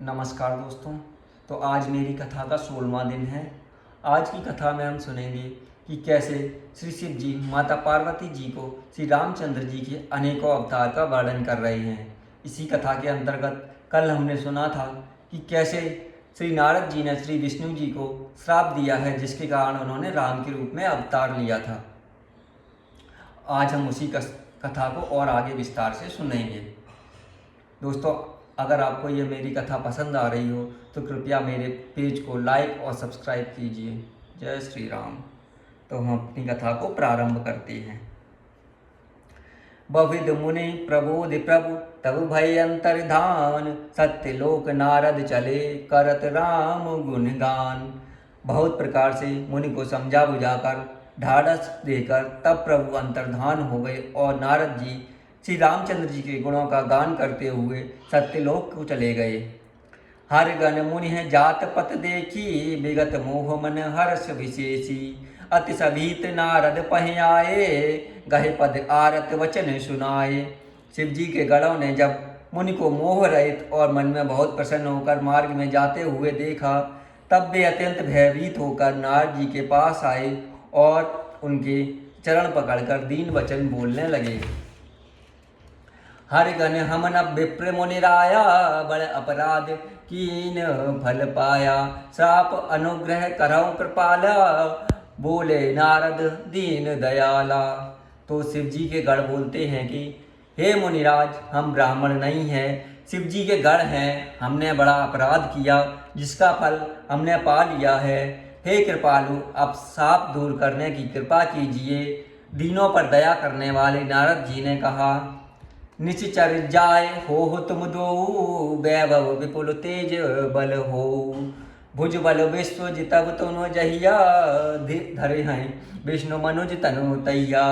नमस्कार दोस्तों। तो आज मेरी कथा का 16वां दिन है। आज की कथा में हम सुनेंगे कि कैसे श्री शिव जी माता पार्वती जी को श्री रामचंद्र जी के अनेकों अवतार का वर्णन कर रहे हैं। इसी कथा के अंतर्गत कल हमने सुना था कि कैसे श्री नारद जी ने श्री विष्णु जी को श्राप दिया है, जिसके कारण उन्होंने राम के रूप में अवतार लिया था। आज हम उसी कथा को और आगे विस्तार से सुनेंगे। दोस्तों, अगर आपको ये मेरी कथा पसंद आ रही हो तो कृपया मेरे पेज को लाइक और सब्सक्राइब कीजिए। जय श्री राम। तो हम अपनी कथा को प्रारंभ करते हैं। बविद मुनि प्रबोध प्रभु तब भय अंतर्धान, सत्य लोक नारद चले करत राम गुणगान। बहुत प्रकार से मुनि को समझा बुझाकर ढाढ़स देकर तब प्रभु अंतर्धान हो गए और नारद जी श्री रामचंद्र जी के गुणों का गान करते हुए सत्यलोक को चले गए। हर गण मुनि है जात पत देखी, विगत मोह मन हर्ष विशेषी। अति सभीत नारद पह आए, गहे पद आरत वचन सुनाए। शिव जी के गणों ने जब मुनि को मोह रहित और मन में बहुत प्रसन्न होकर मार्ग में जाते हुए देखा, तब वे अत्यंत भयभीत होकर नारद जी के पास आए और उनके चरण पकड़कर दीन वचन बोलने लगे। हर गण हम न विप्र मुनिराया, बड़ अपराध कीन फल पाया। श्राप अनुग्रह करौ कृपाला, बोले नारद दीन दयाला। तो शिव जी के गण बोलते हैं कि हे मुनिराज, हम ब्राह्मण नहीं हैं, शिव जी के गण हैं। हमने बड़ा अपराध किया जिसका फल हमने पा लिया है। हे कृपालु, अब शाप दूर करने की कृपा कीजिए। दीनों पर दया करने वाले नारद जी ने कहा, निश्चर जाय हो तुम दो, वैभव विपुल तेज बल हो। भुज बल विश्व जितब तुम जहिया, धरे हैं विष्णु मनुज तनु तैया।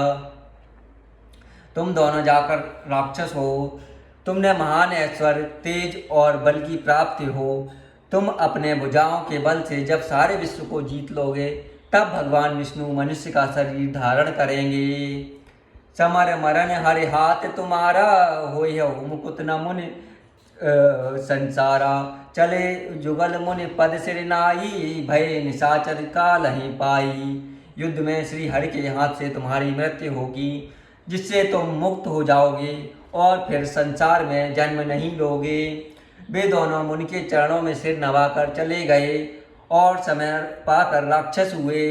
तुम दोनों जाकर राक्षस हो, तुमने महान ऐश्वर्य तेज और बल की प्राप्ति हो। तुम अपने भुजाओं के बल से जब सारे विश्व को जीत लोगे, तब भगवान विष्णु मनुष्य का शरीर धारण करेंगे। समर मरण हरि हाथ तुम्हारा, होय हो मुकुत न मुनि संसारा। चले जुगल मुनि पद सिर नाई, भय निशाचर काल ही पाई। युद्ध में श्री हरि के हाथ से तुम्हारी मृत्यु होगी, जिससे तुम मुक्त हो जाओगे और फिर संसार में जन्म नहीं लोगे। वे दोनों मुनि के चरणों में सिर नवाकर चले गए और समय पाकर राक्षस हुए।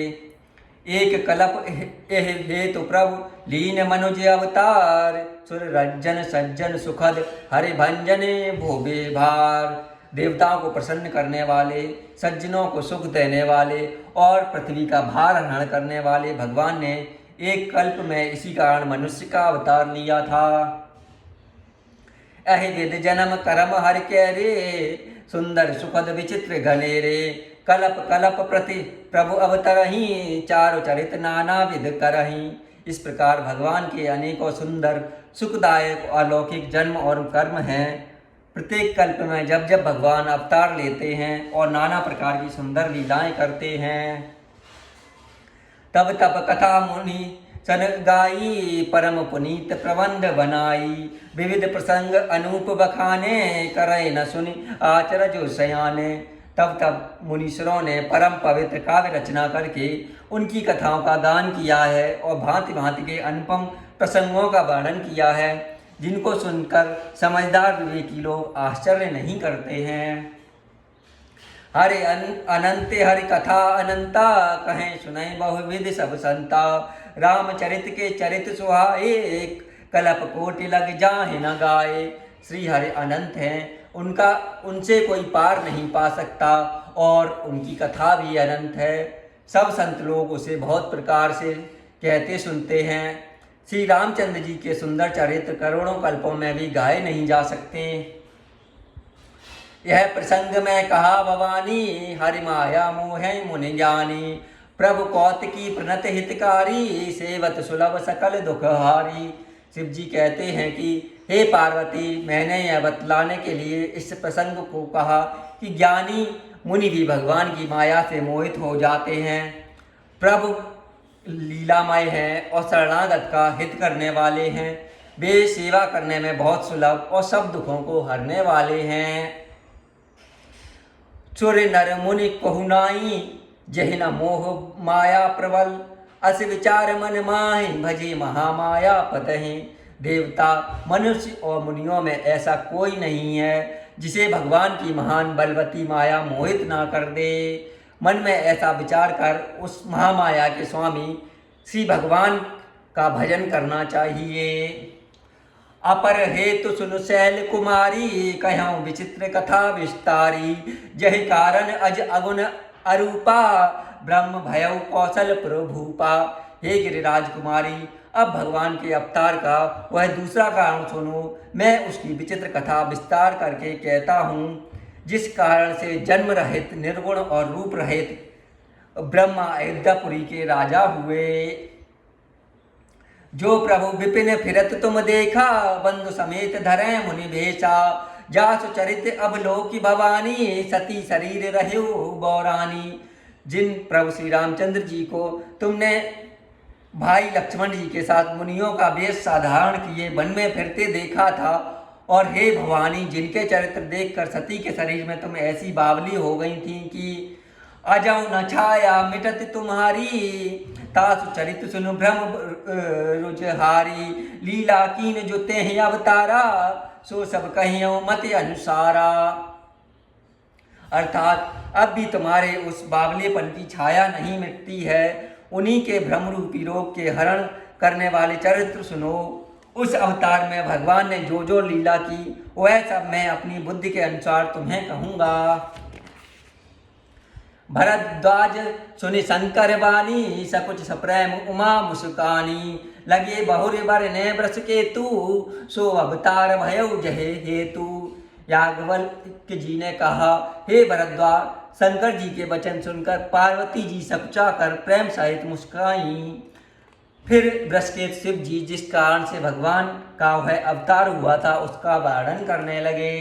एक कलप हेतु प्रभु लीन मनुज अवतार, सुर रंजन सज्जन सुखद हरि भंजन भोबे भार। देवताओं को प्रसन्न करने वाले, सज्जनों को सुख देने वाले और पृथ्वी का भार हरण करने वाले भगवान ने एक कल्प में इसी कारण मनुष्य का अवतार लिया था। अहि विद जन्म करम हरि के रे, सुंदर सुखद विचित्र घनेरे। कलप कलप प्रति प्रभु अवतरही, चारु चरित नाना विध करही। इस प्रकार भगवान के अनेकों सुंदर सुखदायक अलौकिक जन्म और कर्म हैं। प्रत्येक कल्प में जब जब भगवान अवतार लेते हैं और नाना प्रकार की सुंदर लीलाएं करते हैं, तब तब कथा मुनि सन गाई, परम पुनीत प्रबंध बनाई। विविध प्रसंग अनूप बखाने, करे न सुनि आचर जो सयाने। तब तब मुनीश्वरों ने परम पवित्र काव्य रचना करके उनकी कथाओं का गान किया है और भांति भांति के अनुपम प्रसंगों का वर्णन किया है, जिनको सुनकर समझदार विवेकी लोग आश्चर्य नहीं करते हैं। हरि अनंत हरि कथा अनंता, कहें सुनई बहुविध सब संता। रामचरित के चरित सुहाए, कलप कोटि लग जाहि न गाए। श्री हरि अनंत हैं, उनका उनसे कोई पार नहीं पा सकता और उनकी कथा भी अनंत है। सब संत लोग उसे बहुत प्रकार से कहते सुनते हैं। श्री रामचंद्र जी के सुंदर चरित्र करोड़ों कल्पों में भी गाए नहीं जा सकते। यह प्रसंग में कहा भवानी, हरि माया मोह मुनि ज्ञानी। प्रभु कौतिकी प्रणत हितकारी, सेवत सुलभ सकल दुखहारी। शिव जी कहते हैं कि हे पार्वती, मैंने यह बतलाने के लिए इस प्रसंग को कहा कि ज्ञानी मुनि भी भगवान की माया से मोहित हो जाते हैं। प्रभु लीलामय हैं और शरणागत का हित करने वाले हैं। वे सेवा करने में बहुत सुलभ और सब दुखों को हरने वाले हैं। सुर नर मुनि कहु जहि न मोह माया प्रबल, अस विचार मन माहि भजे महामाया पतहि। देवता, मनुष्य और मुनियों में ऐसा कोई नहीं है जिसे भगवान की महान बलवती माया मोहित ना कर दे। मन में ऐसा विचार कर उस महामाया के स्वामी श्री भगवान का भजन करना चाहिए। अपर हेतु सुन शैल कुमारी, कहूँ विचित्र कथा विस्तारी। जहि कारण अज अगुन अरूपा, ब्रह्म भयउ कौशल प्रभूपा। हे गिरिराज कुमारी, अब भगवान के अवतार का वह दूसरा कारण सुनो। मैं उसकी विचित्र कथा विस्तार करके कहता हूँ, जिस कारण से जन्म रहित निर्गुण और रूप रहित ब्रह्मा अयोध्यापुरी के राजा हुए। जो प्रभु विपिन फिरत तुम देखा, बंधु समेत धरे मुनि भेषा। जासु चरित अवलोकी भवानी, सती शरीर रहे बौरानी। जिन प्रभु श्री रामचंद्र जी को तुमने भाई लक्ष्मण जी के साथ मुनियों का वेश साधारण किए वन में फिरते देखा था, और हे भवानी, जिनके चरित्र देखकर सती के शरीर में तुम ऐसी बावली हो गई थी कि अजौ न छाया मिटत तुम्हारी। तासु चरित सुनु ब्रह्म रुजहारी, लीला कीन जो तेहि अवतारा। सो सब कहियो मत अनुसारा। अर्थात अब भी तुम्हारे उस बावलेपन की छाया नहीं मिटती है। उन्हीं के भ्रम रूपी रोग के हरण करने वाले चरित्र सुनो। उस अवतार में भगवान ने जो जो लीला की वह सब मैं अपनी बुद्धि के अनुसार तुम्हें कहूँगा। भरद्वाज सुनि शंकर बानी, सकुच सप्रेम उमा मुस्कानी। लगे बहुर बर ने वृष केतु, सो अवतार भयउ जहे हेतु। याज्ञवल्क्य जी ने कहा, हे भरद्वाज, शंकर जी के वचन सुनकर पार्वती जी सकुचा कर प्रेम सहित मुस्काई। फिर वृषकेत शिव जी जिस कारण से भगवान का वह अवतार हुआ था उसका वर्णन करने लगे।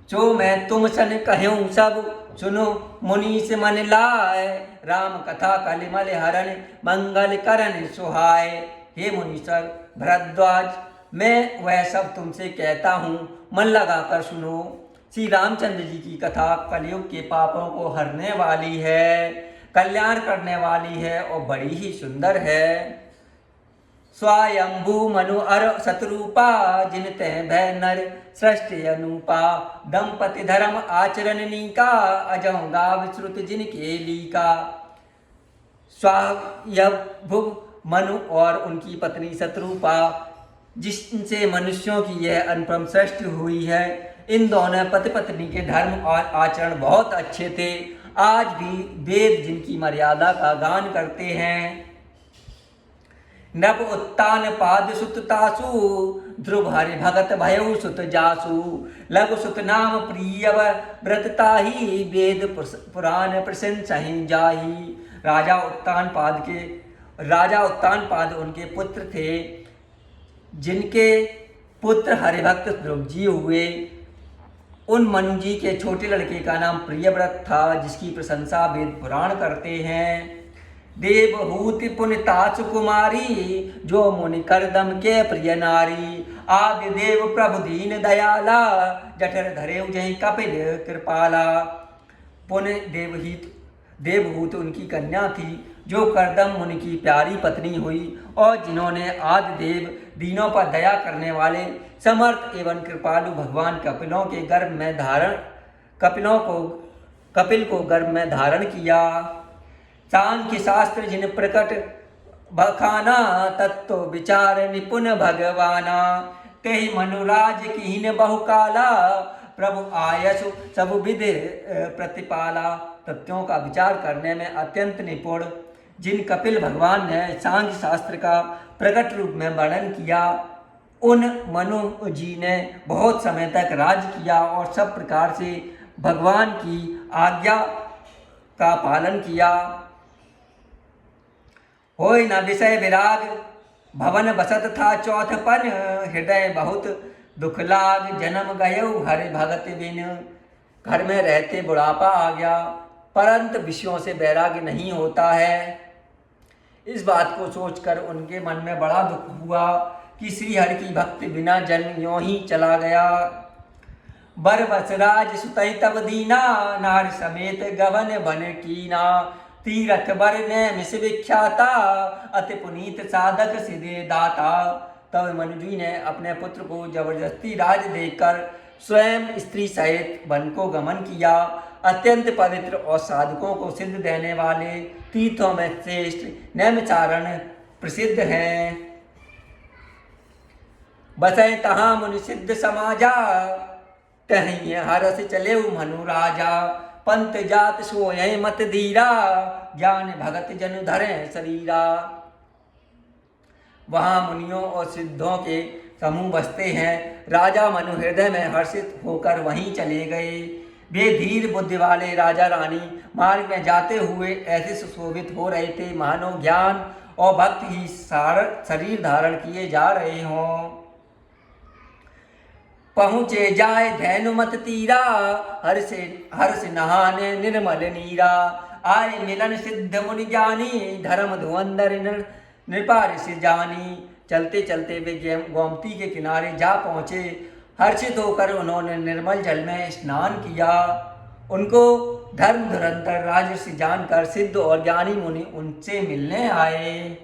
जो मैं तुम सन कहूँ सब, सुनो मुनीस मन लाए। राम कथा कलिमल हरण, मंगल करण सुहाए। हे मुनीश्वर भरद्वाज, मैं वह सब तुमसे कहता हूँ, मन लगाकर सुनो। श्री रामचंद्र जी की कथा कलयुग के पापों को हरने वाली है, कल्याण करने वाली है और बड़ी ही सुंदर है। स्वयंभू मनु अर शत्रुपा, जिन तह भय नर सृष्टि अनुपा। दंपति धर्म आचरण नीका, अजौ गाव श्रुत जिनके लीका। स्वयंभू मनु और उनकी पत्नी शत्रुपा, जिनसे मनुष्यों की यह अनुपम सृष्टि हुई है, इन दोनों पति पत्नी के धर्म और आचरण बहुत अच्छे थे। आज भी वेद जिनकी मर्यादा का गान करते हैं। नभ उत्तान पाद सुत तासु, ध्रुव हरि भगत भयउ सुत जासु। लघु सुत नाम प्रिय व्रतताही, वेद पुराण प्रशंसहि जाही। राजा उत्तान पाद उनके पुत्र थे, जिनके पुत्र हरिभक्त ध्रुव जी हुए। उन मनु जी के छोटे लड़के का नाम प्रियव्रत था, जिसकी प्रशंसा वेद पुराण करते हैं। देवहूति पुनितासु कुमारी, जो मुनि करदम के प्रिय नारी। आदि देव प्रभु दीन दयाला, जठर धरे जहि कपिल कृपाला। पुन देवहूत उनकी कन्या थी, जो करदम मुनि की प्यारी पत्नी हुई, और जिन्होंने आदि देव दीनों पर दया करने वाले समर्थ एवं कृपालु भगवान कपिल को गर्भ में धारण किया। सांख्य शास्त्र जिन प्रकट बखाना, तत्व विचार निपुण भगवाना। कही मनुराज कीन बहुकाला, प्रभु आयसु सब विधि प्रतिपाला। तथ्यों का विचार करने में अत्यंत निपुण जिन कपिल भगवान ने सांख्य शास्त्र का प्रकट रूप में वर्णन किया, उन मनु जी ने बहुत समय तक राज किया और सब प्रकार से भगवान की आज्ञा का पालन किया। होय न विषय विराग, भवन बसत था चौथपन। हृदय बहुत दुख लाग, जन्म गयौ हरि भगत बिन। घर में रहते बुढ़ापा आ गया, परंतु विषयों से वैराग्य नहीं होता है। इस बात को सोचकर उनके मन में बड़ा दुख हुआ कि श्री हरि की भक्ति बिना जन्म यों ही चला गया। बरबस राज सुतई तब दीना, नार समेत गवन बन कीना। तीरथ बर नैम से विख्याता, अति पुनीत साधक सिद्धि दाता। तब मनु जी ने अपने पुत्र को जबरदस्ती राज देकर स्वयं स्त्री सहित वन को गमन किया। अत्यंत पवित्र और साधकों को सिद्ध देने वाले तीर्थों में श्रेष्ठ नैमिषारण्य प्रसिद्ध हैं। बसै तहाँ मुनि सिद्ध समाजा, तहीं हरस चले मनु राजा। पंत जात सोय मत धीरा, ज्ञान भगत जन धरे शरीरा। वहाँ मुनियों और सिद्धों के समूह बसते हैं। राजा मनु हृदय में हर्षित होकर वहीं चले गए। वे धीर बुद्धि वाले राजा रानी मार्ग में जाते हुए ऐसे सुशोभित हो रहे थे मानो ज्ञान और भक्ति ही शरीर धारण किए जा रहे हों। पहुँचे जाए धैनुमत तीरा, हर्ष नहाने निर्मल नीरा। आए मिलन सिद्ध मुनि ज्ञानी, धर्म धुअंदर नृपा ऋषि जानी। चलते चलते वे गोमती के किनारे जा पहुँचे। हर्षित होकर उन्होंने निर्मल जल में स्नान किया। उनको धर्म धुरंधर राजर्षि जानकर सिद्ध और ज्ञानी मुनि उनसे मिलने आए।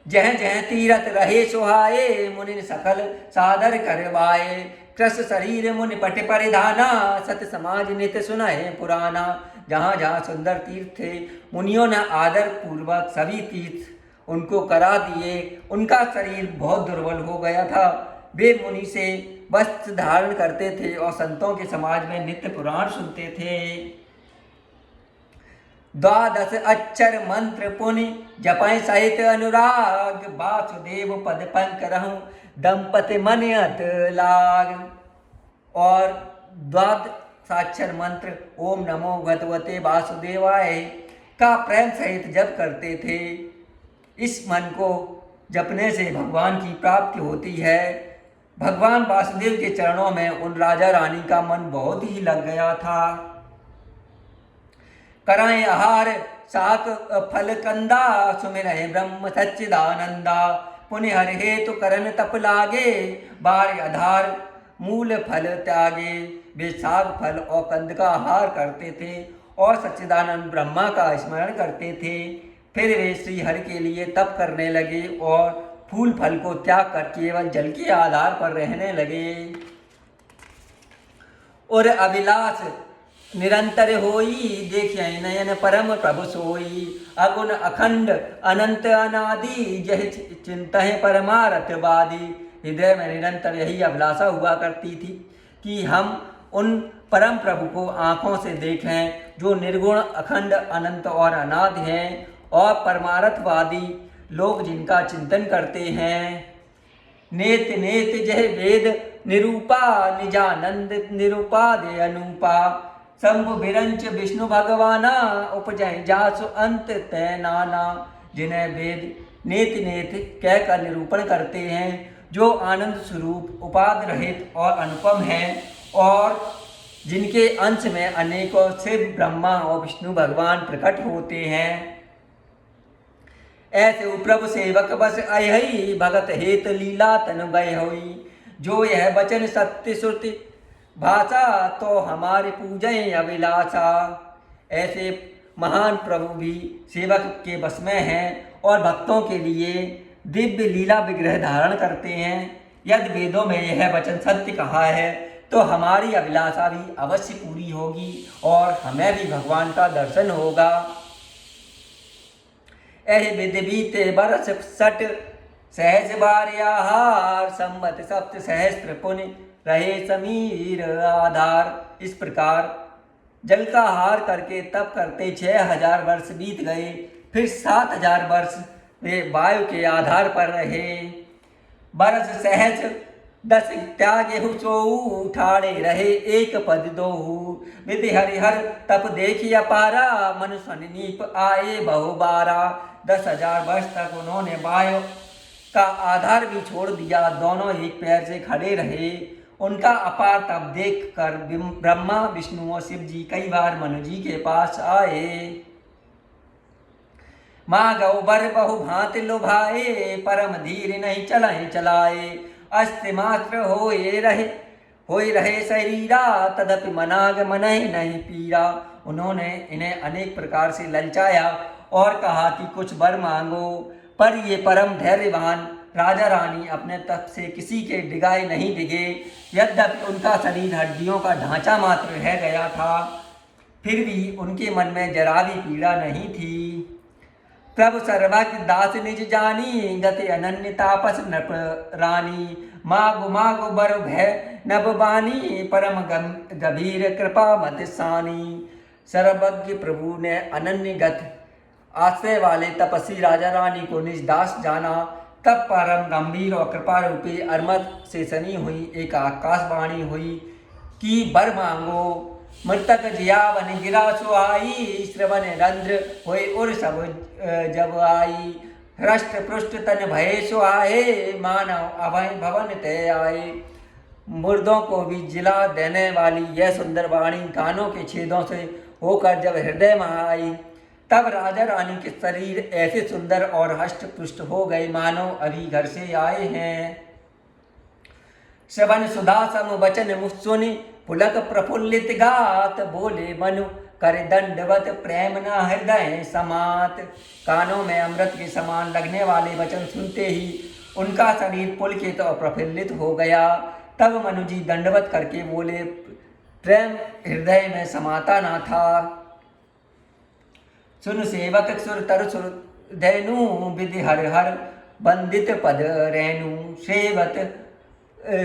जह जह तीरथ रहे सुहाए, मुनि सकल सादर करवाए। कृष शरीर मुनि पट परिधाना, सत समाज नित सुनाए पुराना। जहाँ जहाँ सुंदर तीर्थ थे, मुनियों ने आदर पूर्वक सभी तीर्थ उनको करा दिए। उनका शरीर बहुत दुर्बल हो गया था। वे मुनि से वस्त्र धारण करते थे और संतों के समाज में नित्य पुराण सुनते थे। द्वादश अक्षर मंत्र पुनि जपै सहित अनुराग, वासुदेव पद पंकरहु दंपति मन अत लाग। और द्वादशाक्षर मंत्र ओम नमो भगवते वासुदेवाय का प्रेम सहित जप करते थे। इस मन को जपने से भगवान की प्राप्ति होती है। भगवान वासुदेव के चरणों में उन राजा रानी का मन बहुत ही लग गया था। कराएं आहार शाक फल कंदा, सुमिरहि ब्रह्म सच्चिदानंदा। पुण्य हर हेतु करन तप लागे, बार आधार मूल फल त्यागे। वे साग फल और कंद का आहार करते थे और सच्चिदानंद ब्रह्मा का स्मरण करते थे। फिर वे श्री हरि के लिए तप करने लगे और फूल फल को त्याग कर केवल जल के आधार पर रहने लगे। और अभिलाष निरंतर होई, देखिए नयन परम प्रभु सोई। अगुण अखंड अनंत अनादि, यह चिंतहि परमार्थवादी। हृदय में निरंतर यही अभिलाषा हुआ करती थी कि हम उन परम प्रभु को आँखों से देखें जो निर्गुण अखंड अनंत और अनादि हैं और परमार्थवादी लोग जिनका चिंतन करते हैं। नेत नेत जय वेद निरूपा, निजानंद निरूपादे अनुपा। शंभु विरंच विष्णु भगवाना, उपजय जासु अंत तय नाना। जिन्हें वेद नेत नेत कहकर निरूपण करते हैं, जो आनंद स्वरूप उपाद रहित और अनुपम हैं और जिनके अंश में अनेकों शिव ब्रह्मा और विष्णु भगवान प्रकट होते हैं। ऐसे प्रभु सेवक बस अयहि, भगत हेत लीला तन गय होई। जो यह वचन सत्य श्रुति भाषा, तो हमारे पूजय अभिलाषा। ऐसे महान प्रभु भी सेवक के बस में हैं और भक्तों के लिए दिव्य लीला विग्रह धारण करते हैं। यदि वेदों में यह वचन सत्य कहा है तो हमारी अभिलाषा भी अवश्य पूरी होगी और हमें भी भगवान का दर्शन होगा। ऐसे विधि बीते बरस सट, सहज बार्याहार। संवत सप्त सहस्त्र पुण्य रहे समीर आधार। इस प्रकार जल का आहार करके तप करते 6000 वर्ष बीत गए। फिर 7000 वर्ष वे वायु के आधार पर रहे। बरस सहज 10 त्यागे सोऊ, ठाड़े रहे एक पद दोहू। विधि हरिहर तप देखिया पारा, मन सन्नीप आए बहुबारा। 10,000 वर्ष तक उन्होंने वायु का आधार भी छोड़ दिया, दोनों एक पैर से खड़े रहे। उनका अपार तप देख कर ब्रह्मा विष्णु और शिव जी कई बार मनु जी के पास आए। माँ गौबर बहु भांति लुभाए, परम धीर नहीं चलाए चलाए। अस्त्र मात्र होए रहे होई रहे शरीरा, तदपि मनाग मनहि नहीं पीरा। उन्होंने इन्हें अनेक प्रकार से ललचाया और कहा कि कुछ वर मांगो, पर ये परम धैर्यवान राजा रानी अपने तप से किसी के डिगाए नहीं डिगे। यद्यपि उनका शरीर हड्डियों का ढांचा मात्र रह गया था, फिर भी उनके मन में जरा भी पीड़ा नहीं थी। प्रभु सर्वज्ञ दास निज जानी, गति अनन्य तापस नृप रानी। मागो मागो बर भय नभ बानी, परम गंभीर कृपा मत सानी। सर्वज्ञ प्रभु ने अनन्य गत आश्रय वाले तपस्वी राजा रानी को निज दास जाना। तब परम गंभीर और कृपा रूपी अरमत से सनी हुई एक आकाशवाणी हुई कि वर मांगो। मृतक जियावन गिरा सुहाई, श्रवण रंध्र होए उर सब जब आई। हृष्ट पृष्ठ तन भय सुहाए, मानव अभय भवन तय आए। मुर्दों को भी जिला देने वाली यह सुंदर वाणी कानों के छेदों से होकर जब हृदय में आई, तब राजा रानी के शरीर ऐसे सुंदर और हष्ट पुष्ट हो गए मानो अभी घर से आए हैं। श्रवण सुधा सम वचन मुनि, पुलक प्रफुल्लित गात। बोले मनु कर दंडवत, प्रेम न हृदय समात। कानों में अमृत के समान लगने वाले वचन सुनते ही उनका शरीर पुलकित और प्रफुल्लित हो गया। तब मनु जी दंडवत करके बोले, प्रेम हृदय में समाता न था। सुन सेवक सुर तर सुर धैनु, विधि हर हर बंदित पद रेणु। सेवत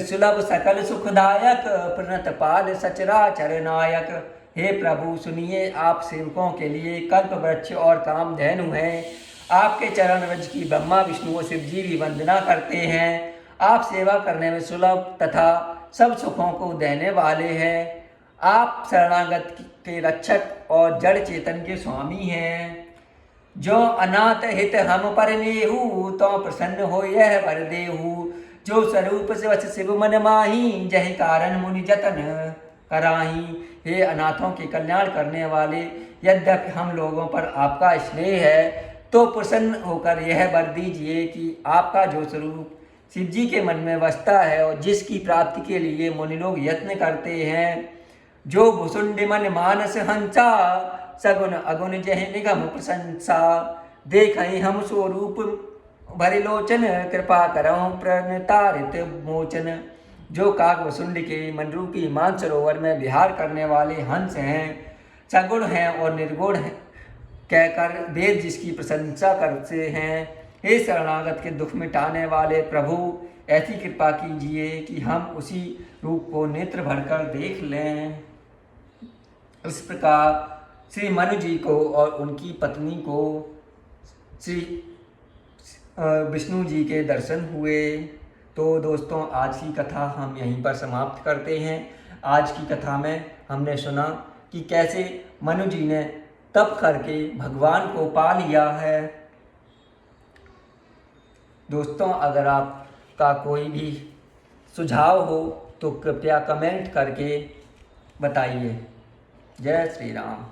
सुलभ सकल सुखदायक, प्रणत पाल सचराचर नायक। हे प्रभु सुनिए, आप सेवकों के लिए कल्प वृक्ष और कामधेनु है। आपके चरण रज की ब्रह्मा विष्णु और शिव जी भी वंदना करते हैं। आप सेवा करने में सुलभ तथा सब सुखों को देने वाले हैं। आप शरणागत के रक्षक और जड़ चेतन के स्वामी हैं। जो अनाथ हित हम पर नेहू, तो प्रसन्न हो यह वर देहू। जो स्वरूप से वश शिव मन माही, जहि कारण मुनि जतन कराही। हे अनाथों के कल्याण करने वाले, यद्यपि हम लोगों पर आपका स्नेह है, तो प्रसन्न होकर यह वर दीजिए कि आपका जो स्वरूप शिव जी के मन में बसता है और जिसकी प्राप्ति के लिए मुनि लोग यत्न करते हैं। जो भुसुंड मन मानस हंसा, सगुन अगुन जह निगम प्रशंसा। देखहि हम स्वरूप भरि लोचन, कृपा करऊं प्रणतारित मोचन। जो काक वसुंड के मनरूपी मानसरोवर में विहार करने वाले हंस हैं, सगुण हैं और निर्गुण हैं कहकर वेद जिसकी प्रशंसा करते हैं। हे शरणागत के दुख मिटाने वाले प्रभु, ऐसी कृपा कीजिए कि हम उसी रूप को नेत्र भरकर देख लें। इस प्रकार श्री मनु जी को और उनकी पत्नी को श्री विष्णु जी के दर्शन हुए। तो दोस्तों, आज की कथा हम यहीं पर समाप्त करते हैं। आज की कथा में हमने सुना कि कैसे मनु जी ने तप करके भगवान को पा लिया है। दोस्तों, अगर आपका कोई भी सुझाव हो तो कृपया कमेंट करके बताइए। जय श्री राम।